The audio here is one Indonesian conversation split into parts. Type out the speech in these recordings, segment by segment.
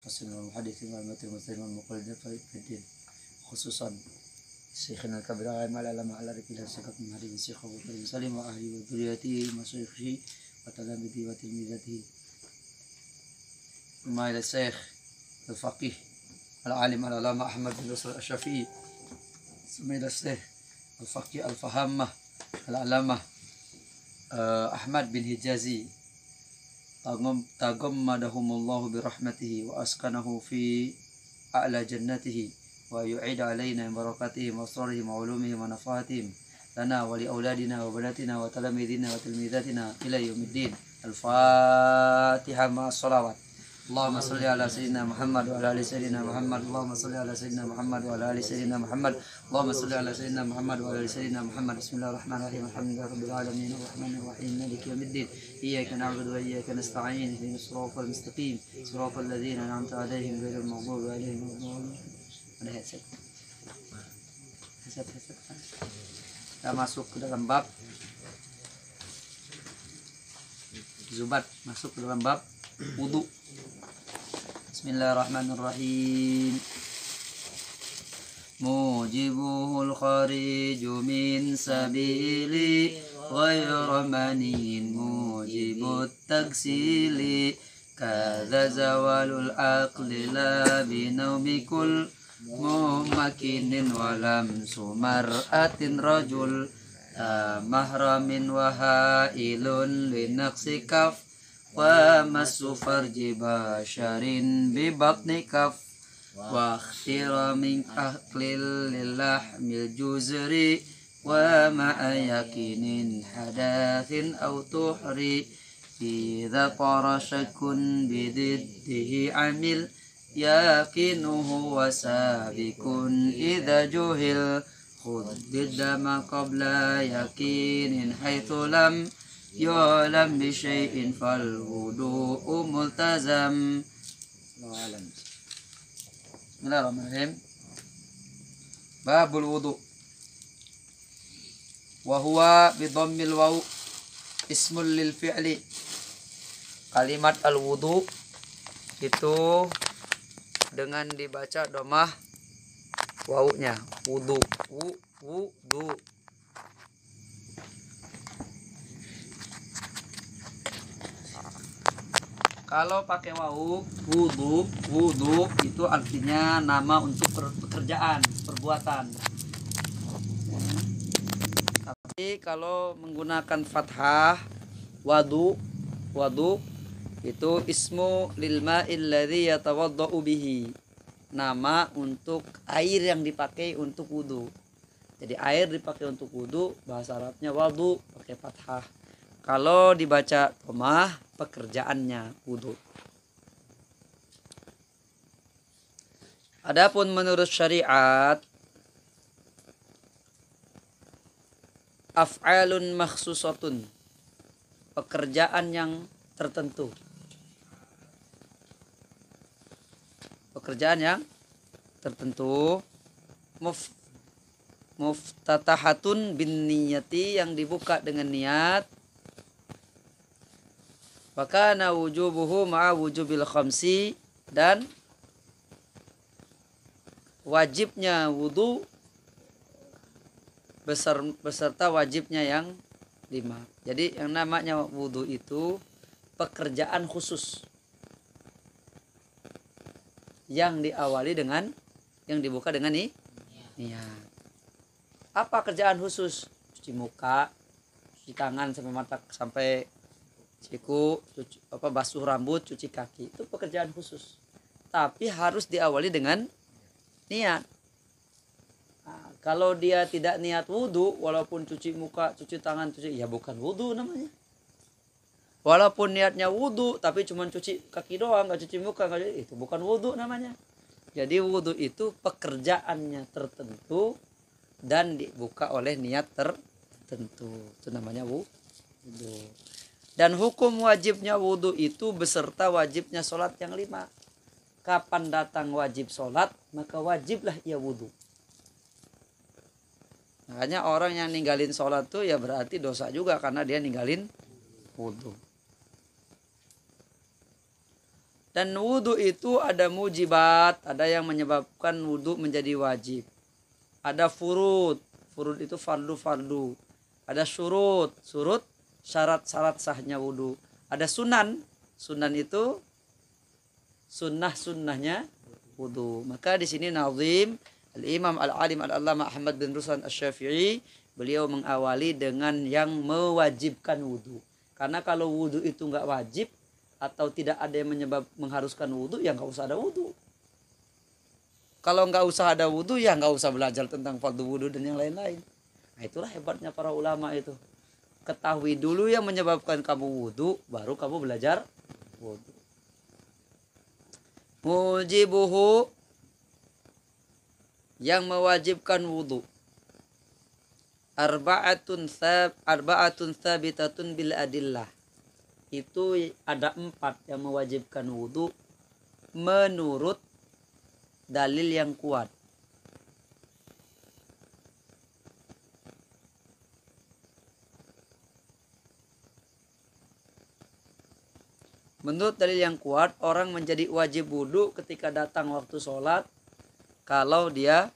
المفسرين والمحدثين والمتن والمسلمين والمقلدين في الدين خصوصا شيخنا الكبير العلامة على ركيل السكت من هذه الشيخ أبو بكر سليم وأهله وذريته ومشايخه وتلاميذه وتلميذته ثم إلى الشيخ الفقيه العالم العلامة أحمد بن نصر الشافعي ثم إلى الشيخ الفقيه الفهامة العلامة أحمد بن حجازي تغمدهم الله برحمته وأسكنه في أعلى جنته ويعيد علينا بركاتهم وأسرارهم وعلومهم ونفعاتهم لنا ولأولادنا وبناتنا وتلاميذنا وتلميذاتنا إلى يوم الدين. الفاتحة مع الصلوات. اللهم صل على سيدنا محمد وعلى آل سيدنا محمد. اللهم صل على سيدنا محمد وعلى آل سيدنا محمد. اللهم صل على سيدنا محمد وعلى آل سيدنا محمد. بسم الله الرحمن الرحيم. الحمد لله رب العالمين الرحمن الرحيم مالك يوم الدين. إياك نعبد وإياك نستعين اهدنا الصراط المستقيم صراط الذين أنعمت عليهم غير المغضوب عليهم ولا الضالين. Kita masuk ke dalam bab Zubat, masuk ke dalam bab wudu. Bismillahirrahmanirrahim. Mujibuhul khariju min sabili ghayra manin mujibut tagsili kadza zawalul aqli la binaumikul mumakinin walam sumar'atin rajul mahramin wahailun linaqsi kaf wa masu farji basharin bibatni kaf wa akhtira min ahlil lilahmil juzri wa ma'ayakinin hadathin aw tuhri idza tarashakun bididdihi amil yakinuhu wasabikun idza juhil khuddidama qabla yakinin haitsu lam yu'lam bi syai'in fal wudu'u multazam. Bismillahirrahmanirrahim. Babul wudu. Wa huwa bi dhammil waw ismul lil fi'li. Kalimat al wudu itu dengan dibaca domah wawunya, wudu, wudu. Kalau pakai wawu, wudu itu artinya nama untuk pekerjaan, perbuatan. Tapi kalau menggunakan fathah, wadu itu ismu lil ma'il ladzi yatawaddau bihi, nama untuk air yang dipakai untuk wudu. Jadi air dipakai untuk wudu, bahasa Arabnya wadu pakai fathah. Kalau dibaca dhammah, pekerjaannya wudu. Adapun menurut syariat, af'alun makhsusatun, pekerjaan yang tertentu. Pekerjaan yang tertentu, muftatahatun bin niyati, yang dibuka dengan niat. Wa kana wujubuhu ma'a wujubil khamsi, dan wajibnya wudu beserta wajibnya yang 5. Jadi yang namanya wudu itu pekerjaan khusus yang diawali dengan, yang dibuka dengan niat. Apa kerjaan khusus? Cuci muka, cuci tangan sampai mata, sampai siku, basuh rambut, cuci kaki. Itu pekerjaan khusus. Tapi harus diawali dengan niat. Nah, kalau dia tidak niat wudu, walaupun cuci muka, cuci tangan, ya bukan wudu namanya. Walaupun niatnya wudu, tapi cuma cuci kaki doang, nggak cuci muka, itu bukan wudu namanya. Jadi wudu itu pekerjaannya tertentu dan dibuka oleh niat tertentu. Itu namanya wudu. Dan hukum wajibnya wudu itu beserta wajibnya sholat yang 5. Kapan datang wajib sholat, maka wajiblah ia wudu. Makanya orang yang ninggalin sholat tuh ya berarti dosa juga, karena dia ninggalin wudu. Dan wudu itu ada mujibat, ada yang menyebabkan wudu menjadi wajib. Ada furud, furud itu fardu-fardu. Ada syurut, surut syarat-syarat sahnya wudu. Ada sunan, sunan itu sunnah-sunnahnya wudu. Maka di sini nazim Al-Imam Al-Alim Al-Allamah Ahmad bin Ruslan Asy-Syafi'i, beliau mengawali dengan yang mewajibkan wudu. Karena kalau wudu itu enggak wajib atau tidak ada yang mengharuskan wudu, ya nggak usah ada wudu. Kalau nggak usah ada wudu, ya nggak usah belajar tentang fardu wudu dan yang lain-lain. Nah, itulah hebatnya para ulama itu. Ketahui dulu yang menyebabkan kamu wudu, baru kamu belajar wudu. Mujibuhu, yang mewajibkan wudu. Arba'atun thabitatun bil adillah. Itu ada 4 yang mewajibkan wudu menurut dalil yang kuat. Menurut dalil yang kuat, orang menjadi wajib wudu ketika datang waktu sholat kalau dia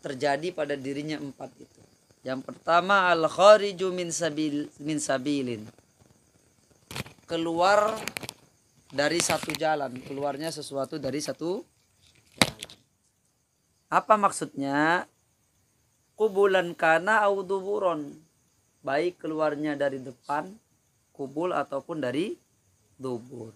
terjadi pada dirinya 4 itu. Yang pertama, al-khariju min sabilin. Keluar dari satu jalan, keluarnya sesuatu dari satu jalan. Apa maksudnya? Kubulan kana au duburon, baik keluarnya dari depan kubul ataupun dari dubur.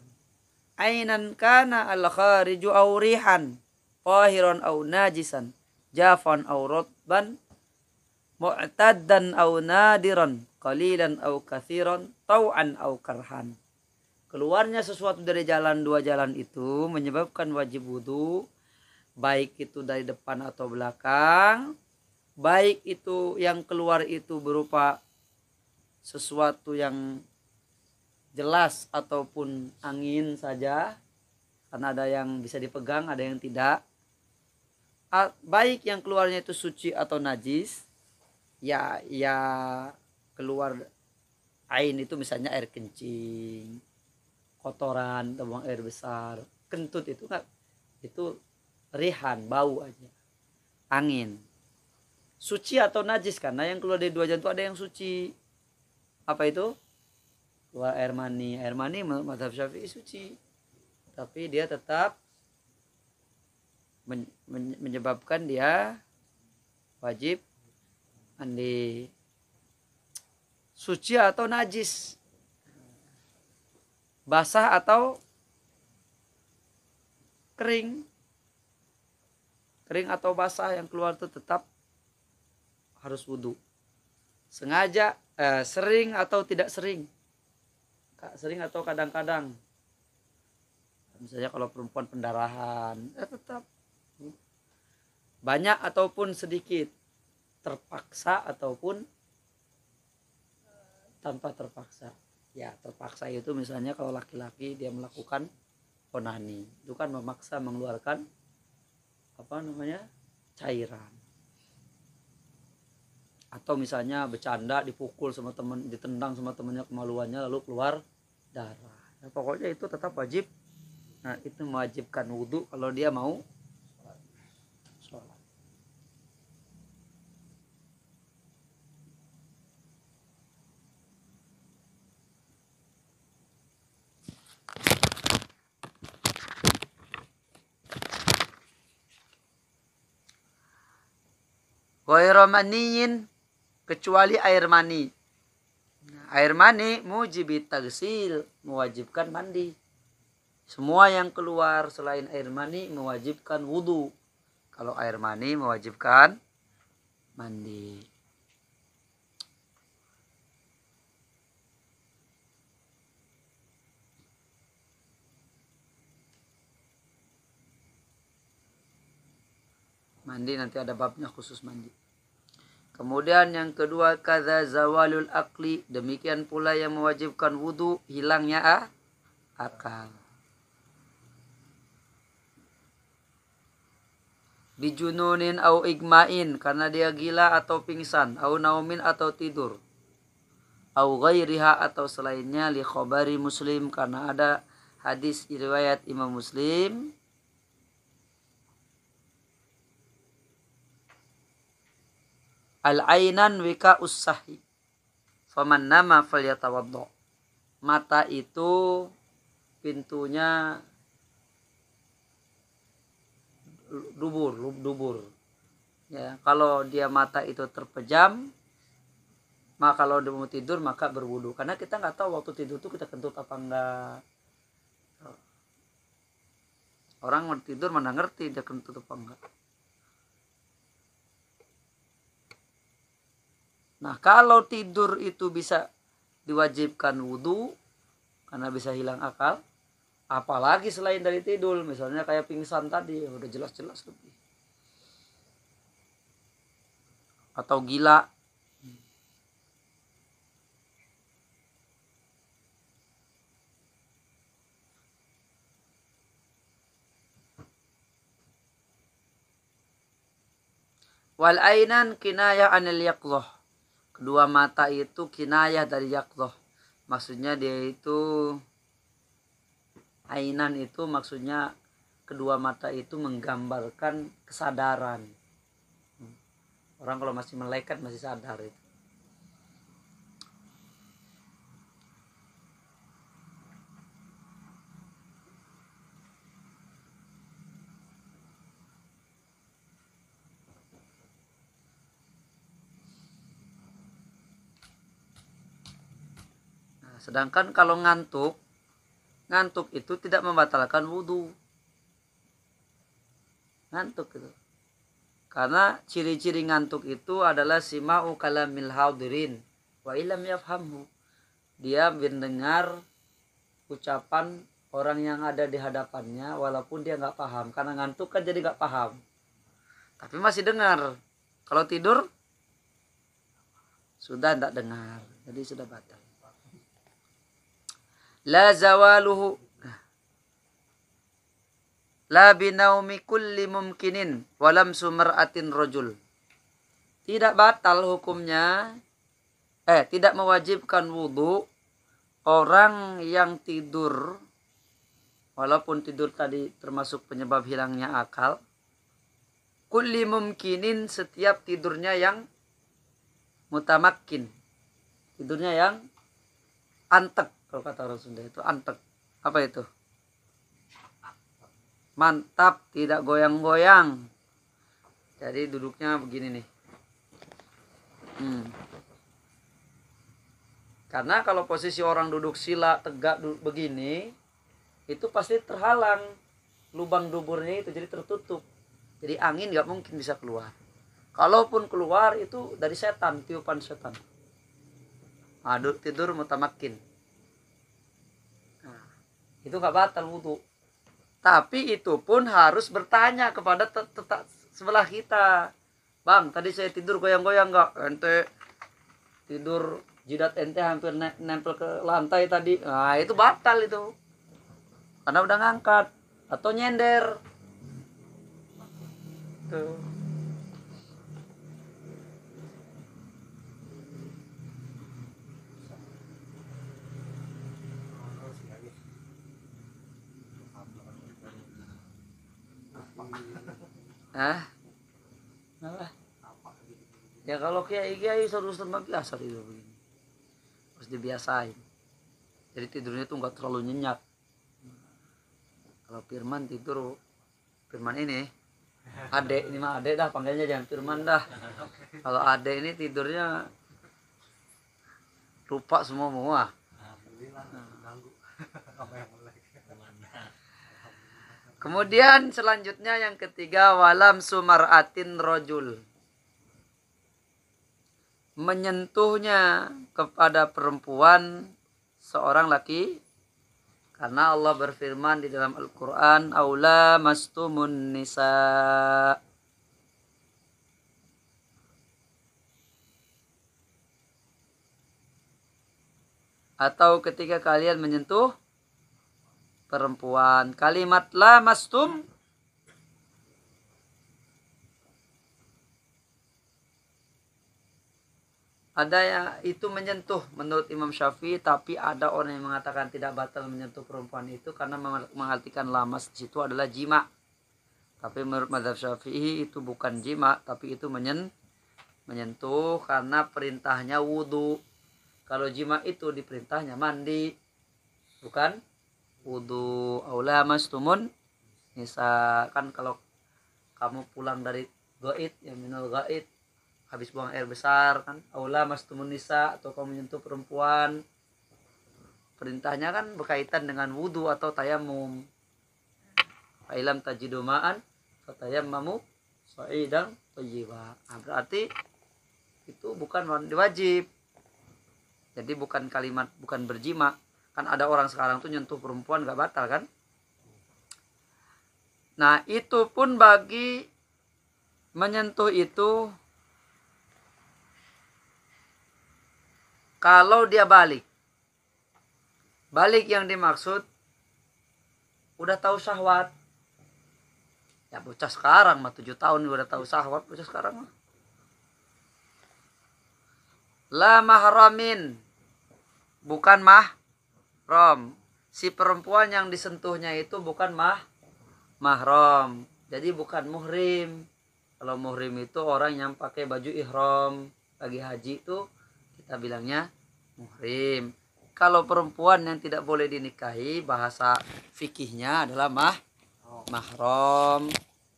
Ainan kana al khariju au rihan, tahiran au najisan, jafan au rotban, mu'taddan au nadiran, qalilan au kathiran, tau'an au karhan. Keluarnya sesuatu dari jalan, 2 jalan itu menyebabkan wajib wudu, baik itu dari depan atau belakang, baik itu yang keluar itu berupa sesuatu yang jelas ataupun angin saja, karena ada yang bisa dipegang, ada yang tidak. Baik yang keluarnya itu suci atau najis, ya keluar ain itu misalnya air kencing, kotoran, buang air besar, kentut itu enggak, itu rihan, bau aja, angin. Suci atau najis, karena yang keluar dari 2 jalan itu ada yang suci. Apa itu? Keluar air mani. Air mani menurut mazhab Syafi'i suci, tapi dia tetap menyebabkan dia wajib mandi. Suci atau najis, basah atau kering, kering atau basah yang keluar itu tetap harus wudu. Sengaja, sering atau tidak sering, sering atau kadang-kadang. Misalnya kalau perempuan pendarahan, tetap banyak ataupun sedikit, terpaksa ataupun tanpa terpaksa. Ya, terpaksa itu misalnya kalau laki-laki dia melakukan onani, itu kan memaksa mengeluarkan cairan. Atau misalnya bercanda, dipukul sama teman, ditendang sama temannya, kemaluannya lalu keluar darah. Nah, pokoknya itu tetap wajib. Nah, itu mewajibkan wudu kalau dia mau sholat. Ghairu maniyin, kecuali air mani. Air mani mujibit taghsil, mewajibkan mandi. Semua yang keluar selain air mani mewajibkan wudu. Kalau air mani mewajibkan mandi. Mandi nanti ada babnya khusus mandi. Kemudian yang kedua, kadza zawalul akli, demikian pula yang mewajibkan wudu hilangnya akal. Bijununin au igmain, karena dia gila atau pingsan, au naumin atau tidur, au ghairiha atau selainnya, li khabari Muslim, karena ada Hadis riwayat Imam Muslim. Al-ainan wika ussahi. Faman nama falyatawaddo. Mata itu pintunya dubur. Ya, kalau dia mata itu terpejam, maka kalau dia mau tidur maka berwudu. Karena kita nggak tahu waktu tidur itu kita kentut apa enggak. Orang mau tidur mana ngerti dia kentut apa enggak. Nah, kalau tidur itu bisa diwajibkan wudu karena bisa hilang akal, apalagi selain dari tidur, misalnya kayak pingsan tadi, udah jelas-jelas lebih. Atau gila. Wal ainan kinayah anil yaqdhah. Kedua mata itu kinayah dari yaqdhah. Maksudnya dia itu ainan itu maksudnya kedua mata itu menggambarkan kesadaran. Orang kalau masih melek masih sadar itu. Sedangkan kalau ngantuk itu tidak membatalkan wudu. Ngantuk itu. Karena ciri-ciri ngantuk itu adalah sima'u kalamil hadirin wa illam yafhamhu. Dia mendengar ucapan orang yang ada di hadapannya walaupun dia nggak paham. Karena ngantuk kan jadi nggak paham. Tapi masih dengar. Kalau tidur sudah tidak dengar. Jadi sudah batal. La zawaluhu la binaumi kulli mumkinin walam sumar'atin rajul. Tidak batal hukumnya tidak mewajibkan wudu orang yang tidur walaupun tidur tadi termasuk penyebab hilangnya akal. Kulli mumkinin setiap tidurnya yang mutamakkin. Tidurnya yang antek. Kalau kata orang Sunda itu antek. Apa itu? Mantap, tidak goyang-goyang. Jadi duduknya begini nih. Karena kalau posisi orang duduk sila tegak begini, itu pasti terhalang lubang duburnya itu, jadi tertutup. Jadi angin nggak mungkin bisa keluar. Kalaupun keluar itu dari setan, tiupan setan. Tidur mutamakin. Itu nggak batal wudu. Tapi itu pun harus bertanya kepada sebelah kita. Bang, tadi saya tidur goyang-goyang nggak? Ente tidur jidat ente hampir nempel ke lantai tadi. Nah, itu batal itu. Karena udah ngangkat. Atau nyender. Tuh. Nah, ya kalau kiai harus biasa tidur begini, harus dibiasain. Jadi tidurnya tuh nggak terlalu nyenyak. Kalau Firman tidur, Firman ini, Ade ini mah Ade dah panggilnya, jangan Firman dah. Kalau Ade ini tidurnya lupa semua. Kemudian selanjutnya yang ketiga, walam sumar'atin rojul. Menyentuhnya kepada perempuan seorang laki. Karena Allah berfirman di dalam Al-Quran, aula mastumun nisa. Atau ketika kalian menyentuh perempuan. Kalimat la mastum Ada yang itu menyentuh menurut Imam Syafi'i, tapi ada orang yang mengatakan tidak batal menyentuh perempuan itu karena mengartikan lamas di situ adalah jima. Tapi menurut mazhab Syafi'i itu bukan jima, tapi itu menyentuh karena perintahnya wudu. Kalau jima itu diperintahnya mandi, bukan wudu. Aula mastumun misalkan kalau kamu pulang dari gaid, yang minal gaid, habis buang air besar kan, aula mastumun nisa, atau kamu menyentuh perempuan, perintahnya kan berkaitan dengan wudu atau tayamum. Fa'ilam tajidu ma'an fatayammamu sa'idan thayyiba. Berarti itu bukan mandi wajib. Jadi bukan kalimat, bukan berjima. Kan ada orang sekarang tuh nyentuh perempuan gak batal kan. Nah itu pun bagi menyentuh itu kalau dia balik. Balik yang dimaksud udah tahu syahwat. Ya bocah sekarang mah 7 tahun udah tahu syahwat bocah sekarang mah. La mahramin, bukan mahram. Si perempuan yang disentuhnya itu bukan mahram. Jadi bukan muhrim. Kalau muhrim itu orang yang pakai baju ihram lagi haji itu kita bilangnya muhrim. Kalau perempuan yang tidak boleh dinikahi, bahasa fikihnya adalah mahram.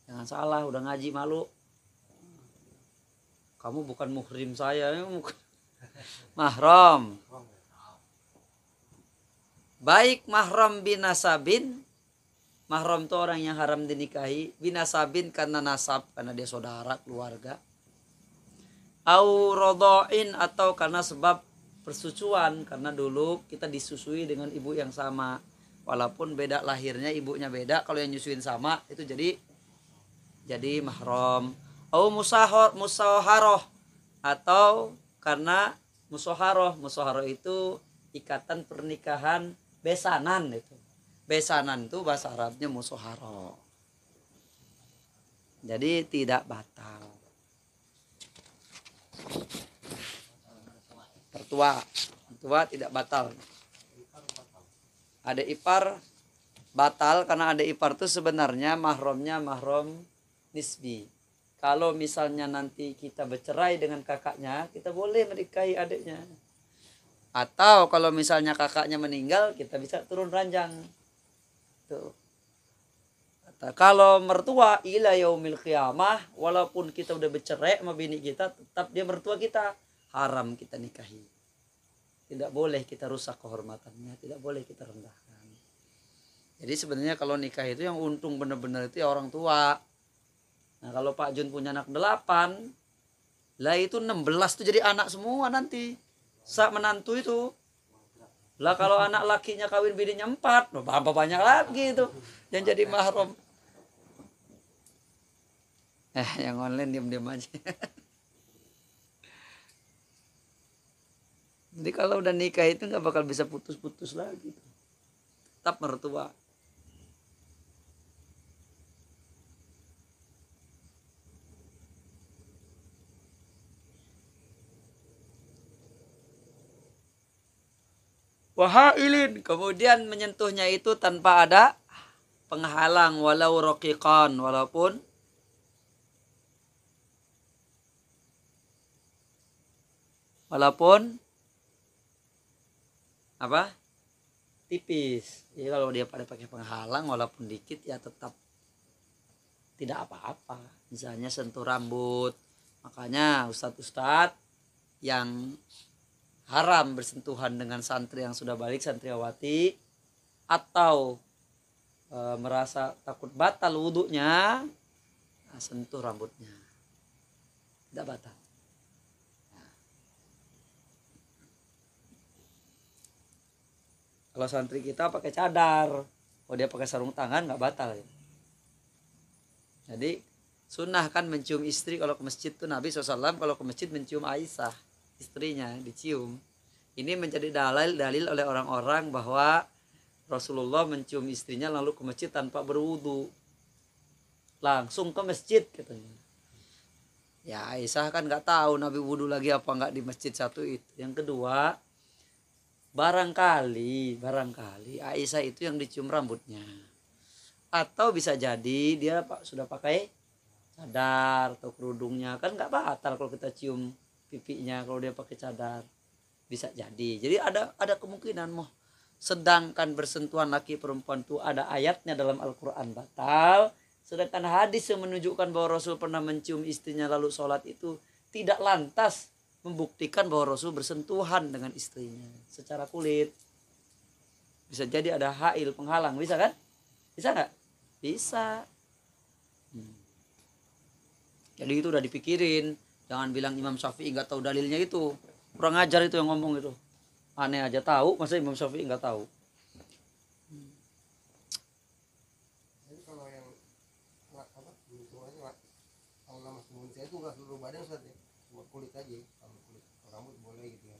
Jangan salah, udah ngaji malu. Kamu bukan muhrim saya, mahram. Baik mahram binasabin, mahram itu orang yang haram dinikahi, binasabin karena nasab, karena dia saudara, keluarga. Au rodoin, atau karena sebab persusuan, karena dulu kita disusui dengan ibu yang sama, walaupun beda lahirnya, ibunya beda. Kalau yang nyusuin sama itu jadi mahram. Au musaharoh, atau karena musaharoh itu ikatan pernikahan besanan. Itu besanan itu bahasa Arabnya musaharoh. Jadi tidak batal. Tertua tidak batal. Adik ipar batal karena adik ipar itu sebenarnya mahramnya mahram nisbi. Kalau misalnya nanti kita bercerai dengan kakaknya, kita boleh menikahi adiknya. Atau kalau misalnya kakaknya meninggal, kita bisa turun ranjang. Tuh. Kalau mertua ila yaumil qiyamah, walaupun kita udah bercerai sama bini kita, tetap dia mertua kita. Haram kita nikahi. Tidak boleh kita rusak kehormatannya, tidak boleh kita rendahkan. Jadi sebenarnya kalau nikah itu yang untung benar-benar itu ya orang tua. Nah kalau Pak Jun punya anak 8, lah itu 16 tuh jadi anak semua nanti. Saat menantu itu. Lah kalau anak lakinya kawin bininya 4, berapa banyak lagi itu yang jadi mahram. Yang online diam-diam aja. Jadi kalau udah nikah itu nggak bakal bisa putus-putus lagi. Tetap mertua. Wahailin, kemudian menyentuhnya itu tanpa ada penghalang, walau roqiqan, walaupun apa? Tipis. Jadi kalau dia pada pakai penghalang walaupun dikit ya tetap tidak apa-apa. Misalnya sentuh rambut. Makanya ustadz-ustadz yang haram bersentuhan dengan santri yang sudah balik, santriwati, atau merasa takut batal wudunya, sentuh rambutnya. Tidak batal. Kalau santri kita pakai cadar, kalau dia pakai sarung tangan nggak batal. Jadi sunnah kan mencium istri kalau ke masjid tuh, Nabi SAW kalau ke masjid mencium Aisyah, istrinya dicium. Ini menjadi dalil oleh orang-orang bahwa Rasulullah mencium istrinya lalu ke masjid tanpa berwudu, langsung ke masjid katanya. Ya Aisyah kan nggak tahu Nabi wudhu lagi apa nggak di masjid satu itu. Yang kedua, barangkali Aisyah itu yang dicium rambutnya. Atau bisa jadi dia sudah pakai cadar atau kerudungnya, kan nggak batal kalau kita cium pipinya kalau dia pakai cadar. Bisa jadi ada kemungkinan mau. Sedangkan bersentuhan laki perempuan itu ada ayatnya dalam Al-Quran batal. Sedangkan hadis yang menunjukkan bahwa Rasul pernah mencium istrinya lalu sholat itu tidak lantas membuktikan bahwa Rasul bersentuhan dengan istrinya secara kulit. Bisa jadi ada hail penghalang, bisa kan? Bisa nggak? Bisa. Jadi itu udah dipikirin. Jangan bilang Imam Syafi'i nggak tahu dalilnya itu. Kurang ajar itu yang ngomong itu. Aneh aja tahu, masa Imam Syafi'i nggak tahu. Jadi kalau yang kalau nama sebelum saya itu nggak seluruh badan saja, cuma kulit aja. Kalau kulit rambut boleh gitu ya.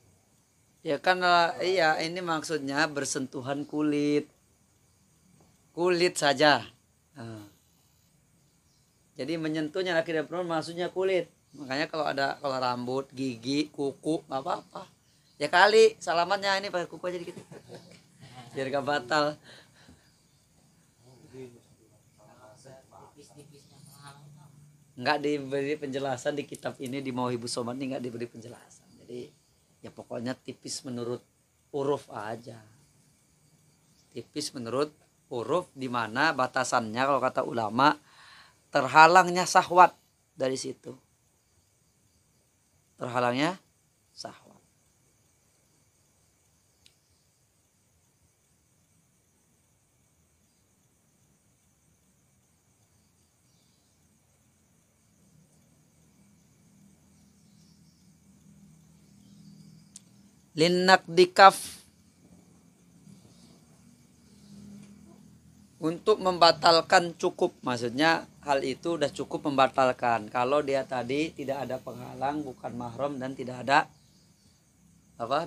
Ya kan iya ini maksudnya bersentuhan kulit saja. Nah. Jadi menyentuhnya laki dan perempuan maksudnya kulit. Makanya kalau rambut, gigi, kuku nggak apa-apa. Ya kali salamannya ini pakai kuku aja dikit. Biar gak batal. Nggak diberi penjelasan di kitab ini di Mauhibus Somat ini nggak diberi penjelasan. Jadi ya pokoknya tipis menurut huruf aja. Tipis menurut huruf di mana batasannya kalau kata ulama terhalangnya syahwat dari situ. Terhalangnya syahwat. Linnak dikaf untuk membatalkan cukup, maksudnya hal itu udah cukup membatalkan kalau dia tadi tidak ada penghalang, bukan mahram dan tidak ada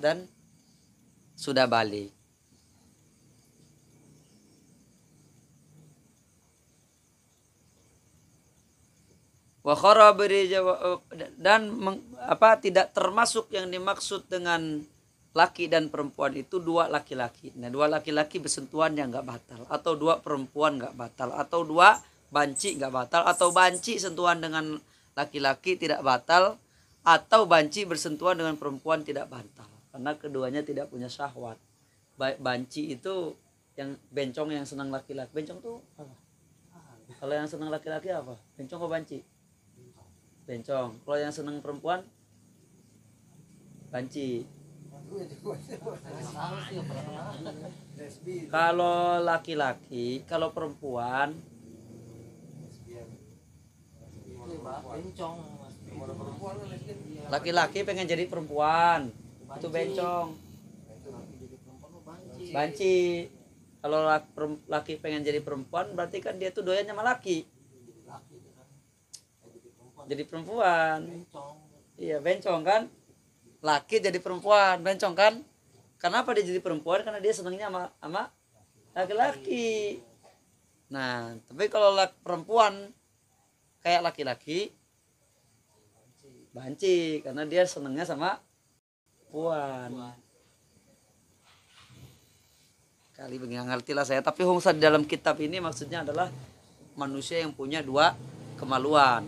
dan sudah balik. Dan tidak termasuk yang dimaksud dengan laki dan perempuan itu dua laki-laki. Nah, dua laki-laki bersentuhan yang nggak batal, atau dua perempuan nggak batal, atau dua banci nggak batal, atau banci sentuhan dengan laki-laki tidak batal, atau banci bersentuhan dengan perempuan tidak batal, karena keduanya tidak punya syahwat. Banci itu yang bencong yang senang laki-laki. Bencong tuh apa? Kalau yang senang laki-laki apa? Bencong atau banci? Bencong. Kalau yang senang perempuan? Banci. Kalau laki-laki, kalau perempuan laki-laki pengen jadi perempuan, itu bencong. Banci. Kalau laki pengen jadi perempuan berarti kan dia tuh doyannya sama laki. Jadi perempuan. Iya, bencong kan? Laki jadi perempuan, bencong kan? Kenapa dia jadi perempuan? Karena dia senangnya sama laki-laki. Nah, tapi kalau perempuan kayak laki-laki, banci, karena dia senangnya sama perempuan. Kali begini ngerti lah saya. Tapi di dalam kitab ini maksudnya adalah manusia yang punya dua kemaluan.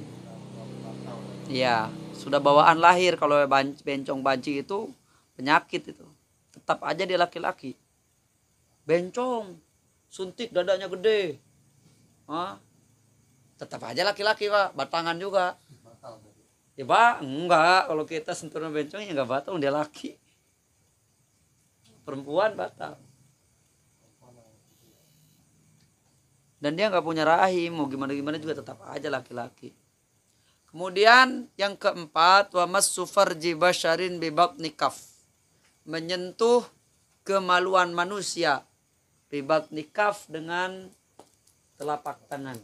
Iya, sudah bawaan lahir. Kalau bencong banci itu penyakit itu. Tetap aja dia laki-laki. Bencong, suntik dadanya gede. Tetap aja laki-laki, Pak. Batangan juga. Ya, Pak, enggak. Kalau kita sentuhan bencong ya enggak batal, dia laki. Perempuan batal. Dan dia enggak punya rahim, mau gimana-gimana juga tetap aja laki-laki. Kemudian yang keempat, wa massu farji basyarin bi batni kaf. Menyentuh kemaluan manusia bi batni kaf dengan telapak tangan.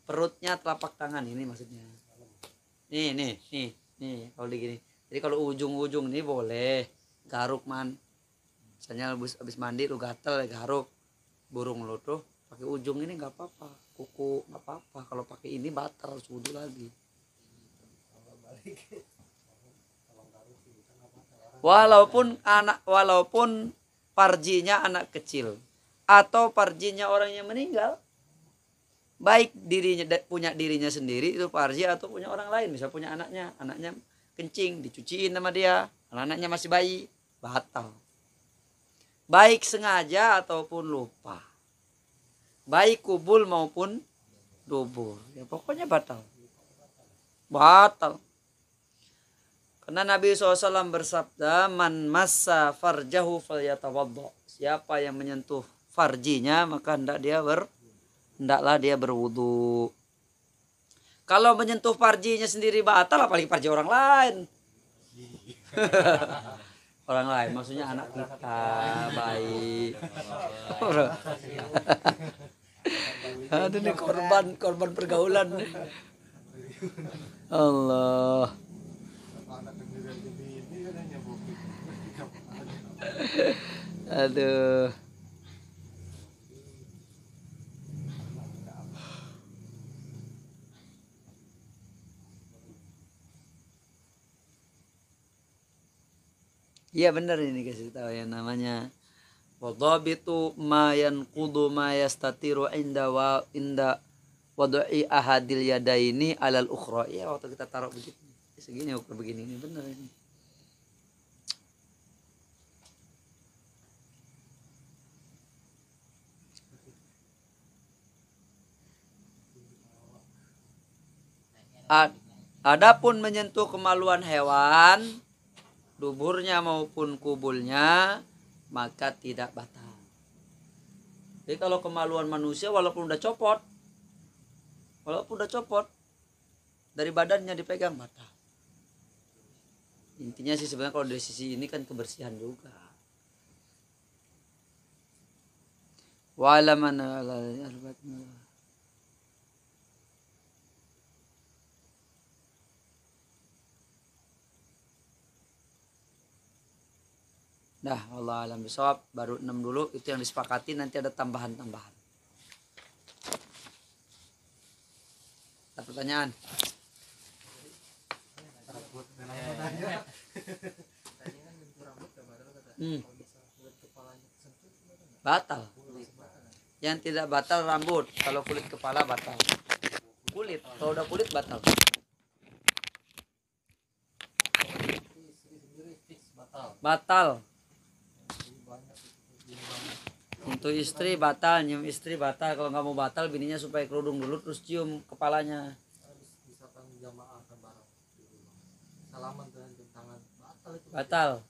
Perutnya telapak tangan ini maksudnya. Nih kalau digini. Jadi kalau ujung-ujung ini boleh garuk man. Misalnya habis mandi lu gatel garuk burung lu tuh pakai ujung ini enggak apa-apa. Kuku enggak apa-apa. Kalau pakai ini batal harus wudu lagi. Walaupun farjinya anak kecil atau farjinya orang yang meninggal, baik punya dirinya sendiri itu farji atau punya orang lain, misal punya anaknya kencing dicuciin sama dia, anaknya masih bayi, batal. Baik sengaja ataupun lupa, baik kubul maupun dubur, ya pokoknya batal. Karena Nabi SAW bersabda, man massa farjahu falyatawaddo. Siapa yang menyentuh farjinya maka hendaklah dia berwudu. Kalau menyentuh farjinya sendiri batal, apalagi farji orang lain. Orang lain maksudnya anak kita, baik. Aduh, ini korban pergaulan. Allah. Aduh. Iya benar ini kasih tahu yang namanya wadhabitu ma yanqudu ma yastatiru inda wad'i ahadil yadaini alal ukhra. Iya waktu kita taruh begitu. Segini ukur begini ini benar ini. Adapun menyentuh kemaluan hewan, duburnya maupun kubulnya, maka tidak batal. Jadi kalau kemaluan manusia walaupun udah copot dari badannya dipegang, batal. Intinya sih sebenarnya kalau dari sisi ini kan kebersihan juga. Nah, Allah alam bisawab, baru 6 dulu, itu yang disepakati, nanti ada tambahan-tambahan. Ada pertanyaan? Batal. Yang tidak batal rambut, kalau kulit kepala batal. Kulit, kalau udah kulit batal. Batal. Untuk istri batal, nyium istri batal. Kalau nggak mau batal, bininya supaya kerudung dulu terus cium kepalanya. Batal.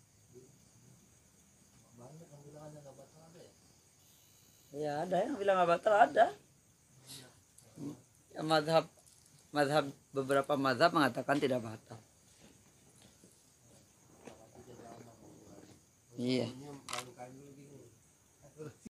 Ya ada yang bilang nggak batal, ada. Ya, beberapa mazhab mengatakan tidak batal. Iya.